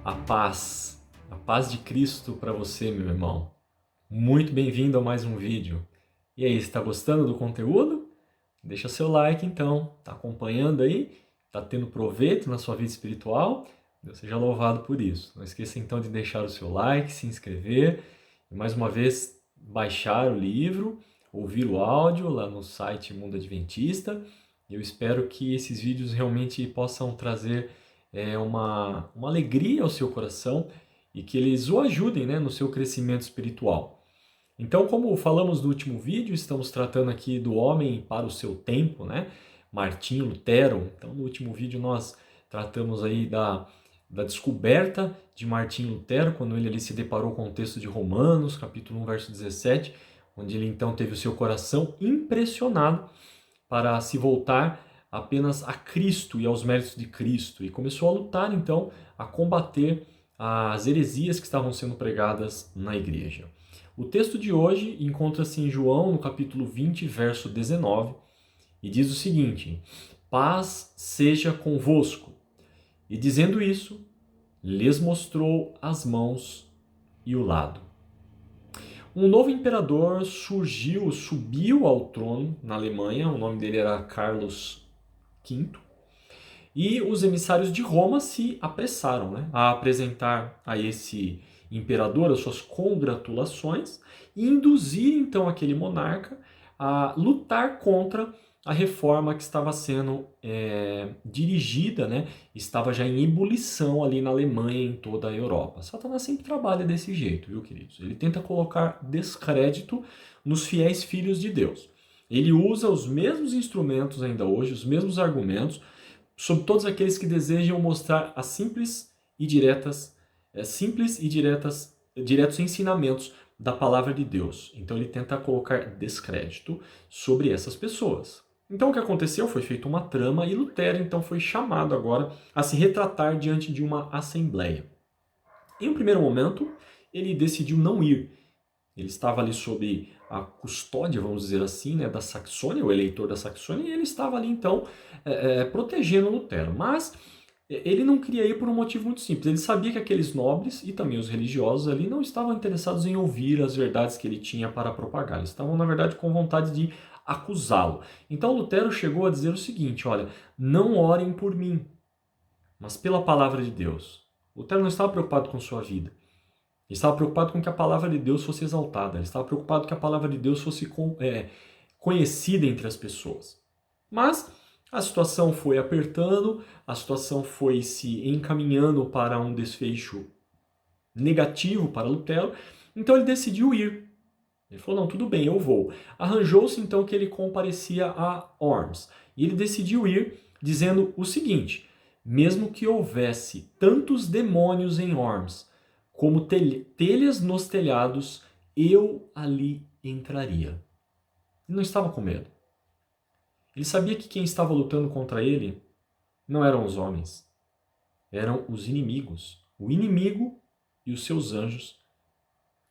A paz de Cristo para você, meu irmão. Muito bem-vindo a mais um vídeo. E aí, está gostando do conteúdo? Deixa seu like então, tá acompanhando aí? Tá tendo proveito na sua vida espiritual? Deus seja louvado por isso. Não esqueça então de deixar o seu like, se inscrever e mais uma vez baixar o livro, ouvir o áudio lá no site Mundo Adventista. Eu espero que esses vídeos realmente possam trazer uma alegria ao seu coração e que eles o ajudem, né, no seu crescimento espiritual. Então, como falamos no último vídeo, estamos tratando aqui do homem para o seu tempo, né? Martinho Lutero. Então, no último vídeo nós tratamos aí da descoberta de Martinho Lutero, quando ele ali se deparou com o texto de Romanos, capítulo 1, verso 17, onde ele então teve o seu coração impressionado para se voltar apenas a Cristo e aos méritos de Cristo, e começou a lutar então, a combater as heresias que estavam sendo pregadas na igreja. O texto de hoje encontra-se em João, no capítulo 20, verso 19, e diz o seguinte: paz seja convosco. E dizendo isso, lhes mostrou as mãos e o lado. Um novo imperador subiu ao trono na Alemanha, o nome dele era Carlos V, e os emissários de Roma se apressaram, né, a apresentar a esse imperador as suas congratulações e induzir então aquele monarca a lutar contra a reforma que estava sendo dirigida, né, estava já em ebulição ali na Alemanha e em toda a Europa. Satanás sempre trabalha desse jeito, viu, queridos? Ele tenta colocar descrédito nos fiéis filhos de Deus. Ele usa os mesmos instrumentos ainda hoje, os mesmos argumentos, sobre todos aqueles que desejam mostrar as diretos ensinamentos da palavra de Deus. Então ele tenta colocar descrédito sobre essas pessoas. Então o que aconteceu? Foi feita uma trama e Lutero então foi chamado agora a se retratar diante de uma assembleia. Em um primeiro momento, ele decidiu não ir. Ele estava ali sob a custódia, vamos dizer assim, né, da Saxônia, o eleitor da Saxônia, e ele estava ali então protegendo Lutero. Mas ele não queria ir por um motivo muito simples. Ele sabia que aqueles nobres e também os religiosos ali não estavam interessados em ouvir as verdades que ele tinha para propagar. Eles estavam, na verdade, com vontade de acusá-lo. Então Lutero chegou a dizer o seguinte: olha, não orem por mim, mas pela palavra de Deus. Lutero não estava preocupado com sua vida. Ele estava preocupado com que a palavra de Deus fosse exaltada. Ele estava preocupado que a palavra de Deus fosse conhecida entre as pessoas. Mas a situação foi apertando, a situação foi se encaminhando para um desfecho negativo para Lutero, então ele decidiu ir. Ele falou, não, tudo bem, eu vou. Arranjou-se então que ele comparecia a Worms. E ele decidiu ir dizendo o seguinte: mesmo que houvesse tantos demônios em Worms, como telhas nos telhados, eu ali entraria. Ele não estava com medo. Ele sabia que quem estava lutando contra ele não eram os homens, eram os inimigos. O inimigo e os seus anjos,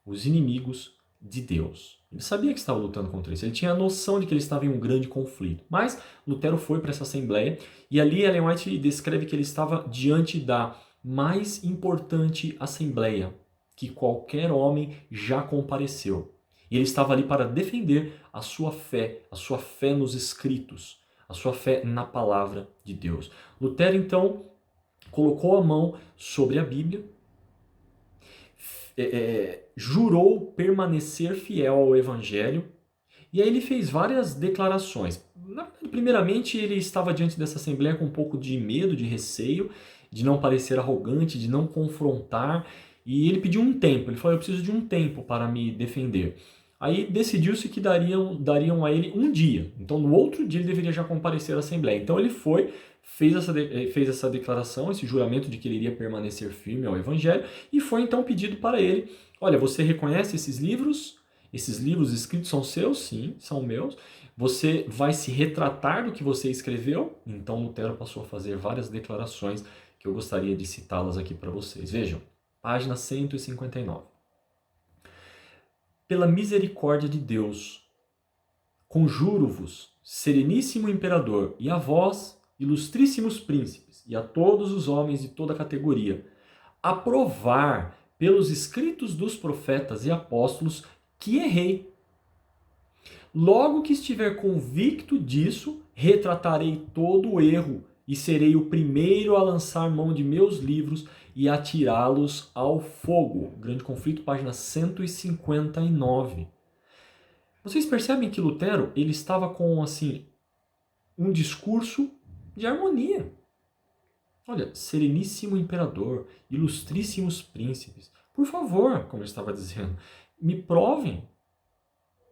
os inimigos de Deus. Ele sabia que estava lutando contra isso, ele tinha a noção de que ele estava em um grande conflito. Mas Lutero foi para essa assembleia e ali Ellen White descreve que ele estava diante da mais importante assembleia que qualquer homem já compareceu. E ele estava ali para defender a sua fé nos escritos, a sua fé na palavra de Deus. Lutero então colocou a mão sobre a Bíblia, jurou permanecer fiel ao Evangelho, e aí ele fez várias declarações. Primeiramente, ele estava diante dessa assembleia com um pouco de medo, de receio, de não parecer arrogante, de não confrontar, e ele pediu um tempo. Ele falou, eu preciso de um tempo para me defender. Aí decidiu-se que dariam a ele um dia. Então, no outro dia, ele deveria já comparecer à assembleia. Então, ele foi, fez essa declaração, esse juramento de que ele iria permanecer firme ao Evangelho, e foi então pedido para ele, olha, você reconhece esses livros? Esses livros escritos são seus? Sim, são meus. Você vai se retratar do que você escreveu? Então Lutero passou a fazer várias declarações que eu gostaria de citá-las aqui para vocês. Vejam, página 159. Pela misericórdia de Deus, conjuro-vos, sereníssimo imperador, e a vós, ilustríssimos príncipes, e a todos os homens de toda categoria, a provar pelos escritos dos profetas e apóstolos que errei. Logo que estiver convicto disso, retratarei todo o erro e serei o primeiro a lançar mão de meus livros e atirá-los ao fogo. Grande Conflito, página 159. Vocês percebem que Lutero ele estava com assim um discurso de harmonia. Olha, sereníssimo imperador, ilustríssimos príncipes, por favor, como eu estava dizendo, me provem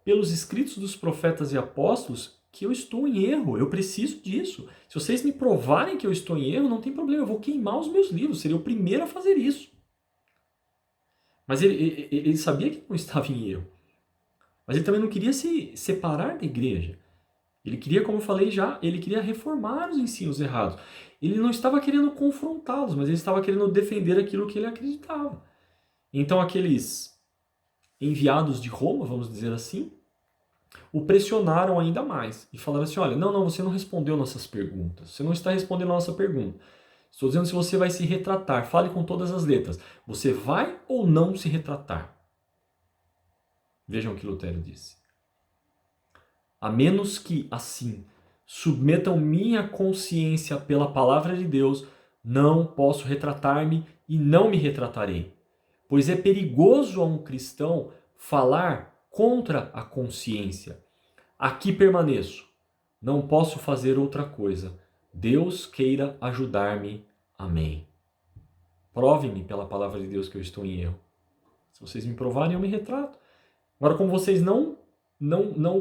pelos escritos dos profetas e apóstolos que eu estou em erro, eu preciso disso. Se vocês me provarem que eu estou em erro, não tem problema, eu vou queimar os meus livros, seria o primeiro a fazer isso. Mas ele sabia que não estava em erro. Mas ele também não queria se separar da igreja. Ele queria, como eu falei já, ele queria reformar os ensinos errados. Ele não estava querendo confrontá-los, mas ele estava querendo defender aquilo que ele acreditava. Então aqueles enviados de Roma, vamos dizer assim, o pressionaram ainda mais e falaram assim, olha, não, você não respondeu nossas perguntas, você não está respondendo a nossa pergunta. Estou dizendo se você vai se retratar, fale com todas as letras. Você vai ou não se retratar? Vejam o que Lutero disse. A menos que, assim, submetam minha consciência pela palavra de Deus, não posso retratar-me e não me retratarei. Pois é perigoso a um cristão falar contra a consciência. Aqui permaneço. Não posso fazer outra coisa. Deus queira ajudar-me. Amém. Provem-me pela palavra de Deus que eu estou em erro. Se vocês me provarem, eu me retrato. Agora, como vocês não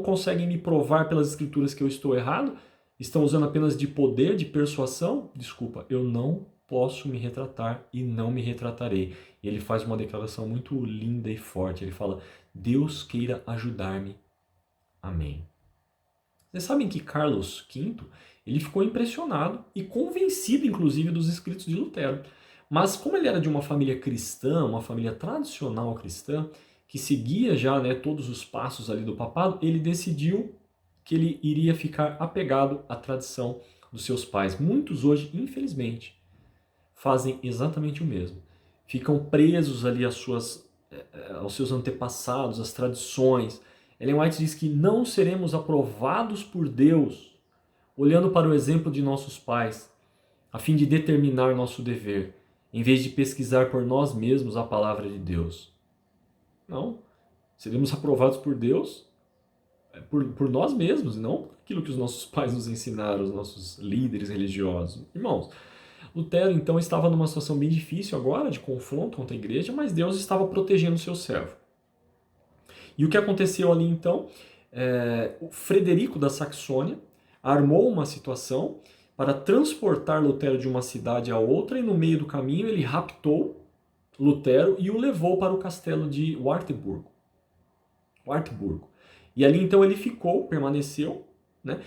conseguem me provar pelas escrituras que eu estou errado, estão usando apenas de poder, de persuasão, desculpa, eu não posso me retratar e não me retratarei. E ele faz uma declaração muito linda e forte. Ele fala, Deus queira ajudar-me. Amém. Vocês sabem que Carlos V, ele ficou impressionado e convencido, inclusive, dos escritos de Lutero. Mas como ele era de uma família cristã, uma família tradicional cristã, que seguia já, né, todos os passos ali do papado, ele decidiu que ele iria ficar apegado à tradição dos seus pais. Muitos hoje, infelizmente, fazem exatamente o mesmo. Ficam presos ali aos seus antepassados, às tradições. Ellen White diz que não seremos aprovados por Deus olhando para o exemplo de nossos pais, a fim de determinar nosso dever, em vez de pesquisar por nós mesmos a palavra de Deus. Não, seremos aprovados por Deus por nós mesmos, não por aquilo que os nossos pais nos ensinaram, os nossos líderes religiosos. Irmãos, Lutero então estava numa situação bem difícil agora, de confronto contra a igreja, mas Deus estava protegendo o seu servo. E o que aconteceu ali então, o Frederico da Saxônia armou uma situação para transportar Lutero de uma cidade a outra e no meio do caminho ele raptou Lutero e o levou para o castelo de Wartburgo. E ali então ele permaneceu, né,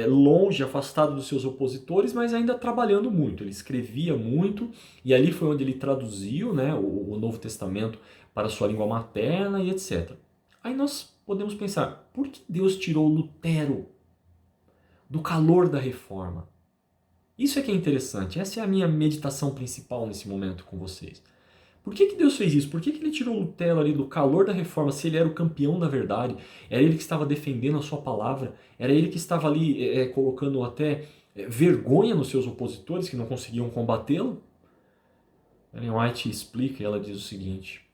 longe, afastado dos seus opositores, mas ainda trabalhando muito. Ele escrevia muito e ali foi onde ele traduziu, né, o Novo Testamento para a sua língua materna e etc. Aí nós podemos pensar, por que Deus tirou Lutero do calor da reforma? Isso é que é interessante, essa é a minha meditação principal nesse momento com vocês. Por que Deus fez isso? Por que ele tirou Lutero ali do calor da reforma, se ele era o campeão da verdade? Era ele que estava defendendo a sua palavra? Era ele que estava ali colocando até vergonha nos seus opositores que não conseguiam combatê-lo? Ellen White explica e ela diz o seguinte: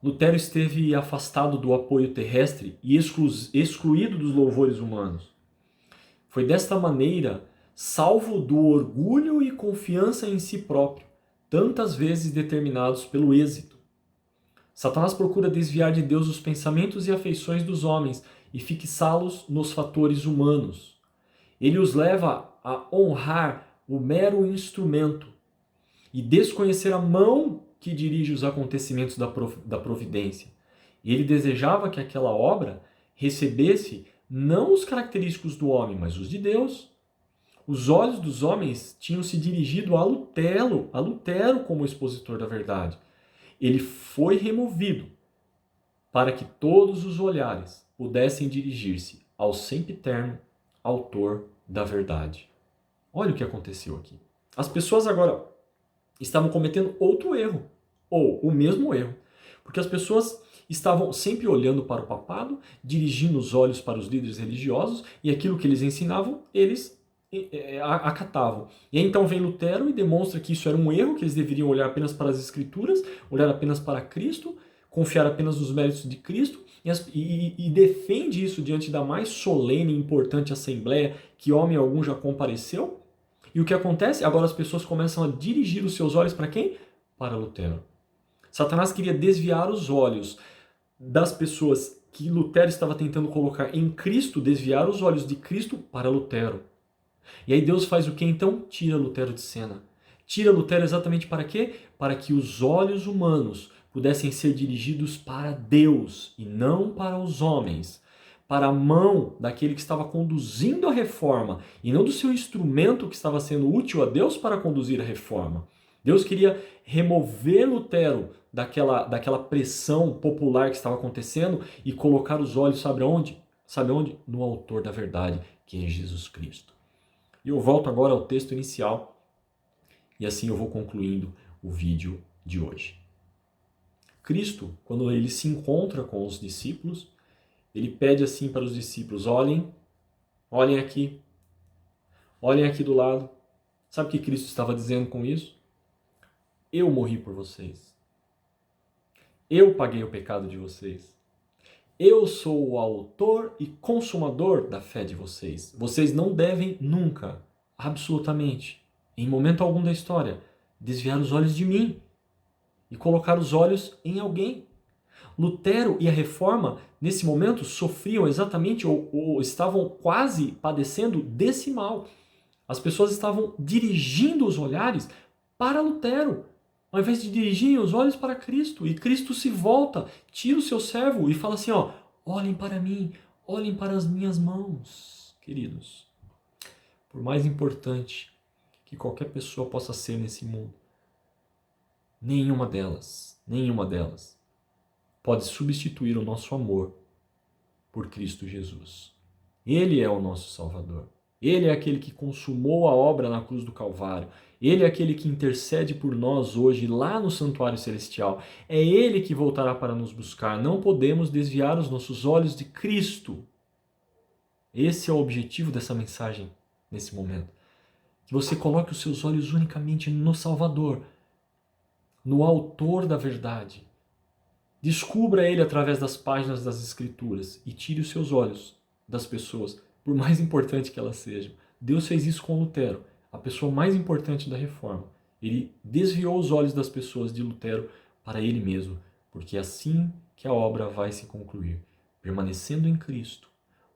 Lutero esteve afastado do apoio terrestre e excluído dos louvores humanos. Foi desta maneira salvo do orgulho e confiança em si próprio, tantas vezes determinados pelo êxito. Satanás procura desviar de Deus os pensamentos e afeições dos homens e fixá-los nos fatores humanos. Ele os leva a honrar o mero instrumento e desconhecer a mão que dirige os acontecimentos da providência. E ele desejava que aquela obra recebesse não os característicos do homem, mas os de Deus. Os olhos dos homens tinham se dirigido a Lutero como expositor da verdade. Ele foi removido para que todos os olhares pudessem dirigir-se ao sempiterno autor da verdade. Olha o que aconteceu aqui. As pessoas agora estavam cometendo outro erro, ou o mesmo erro. Porque as pessoas estavam sempre olhando para o papado, dirigindo os olhos para os líderes religiosos, e aquilo que eles ensinavam, eles acatavam. E aí então vem Lutero e demonstra que isso era um erro, que eles deveriam olhar apenas para as Escrituras, olhar apenas para Cristo, confiar apenas nos méritos de Cristo, e defende isso diante da mais solene e importante assembleia que homem algum já compareceu. E o que acontece? Agora as pessoas começam a dirigir os seus olhos para quem? Para Lutero. Satanás queria desviar os olhos das pessoas que Lutero estava tentando colocar em Cristo, desviar os olhos de Cristo para Lutero. E aí Deus faz o que então? Tira Lutero de cena. Tira Lutero exatamente para quê? Para que os olhos humanos pudessem ser dirigidos para Deus e não para os homens. Para a mão daquele que estava conduzindo a reforma e não do seu instrumento que estava sendo útil a Deus para conduzir a reforma. Deus queria remover Lutero daquela pressão popular que estava acontecendo e colocar os olhos, sabe onde? Sabe onde? No autor da verdade, que é Jesus Cristo. E eu volto agora ao texto inicial e assim eu vou concluindo o vídeo de hoje. Cristo, quando ele se encontra com os discípulos, ele pede assim para os discípulos: olhem aqui, olhem aqui do lado. Sabe o que Cristo estava dizendo com isso? Eu morri por vocês. Eu paguei o pecado de vocês. Eu sou o autor e consumador da fé de vocês. Vocês não devem nunca, absolutamente, em momento algum da história, desviar os olhos de mim e colocar os olhos em alguém. Lutero e a Reforma, nesse momento, sofriam exatamente ou estavam quase padecendo desse mal. As pessoas estavam dirigindo os olhares para Lutero, ao invés de dirigirem os olhos para Cristo. E Cristo se volta, tira o seu servo e fala assim, ó, olhem para mim, olhem para as minhas mãos. Queridos, por mais importante que qualquer pessoa possa ser nesse mundo, nenhuma delas pode substituir o nosso amor por Cristo Jesus. Ele é o nosso Salvador. Ele é aquele que consumou a obra na cruz do Calvário. Ele é aquele que intercede por nós hoje lá no santuário celestial. É Ele que voltará para nos buscar. Não podemos desviar os nossos olhos de Cristo. Esse é o objetivo dessa mensagem nesse momento. Que você coloque os seus olhos unicamente no Salvador, no autor da verdade. Descubra Ele através das páginas das Escrituras e tire os seus olhos das pessoas, por mais importante que elas sejam. Deus fez isso com Lutero, a pessoa mais importante da Reforma. Ele desviou os olhos das pessoas de Lutero para ele mesmo, porque é assim que a obra vai se concluir, permanecendo em Cristo,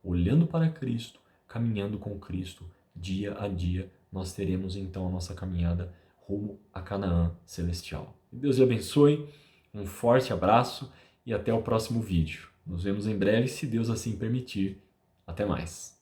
olhando para Cristo, caminhando com Cristo, dia a dia, nós teremos então a nossa caminhada rumo a Canaã celestial. Deus lhe abençoe, um forte abraço e até o próximo vídeo. Nos vemos em breve, se Deus assim permitir. Até mais.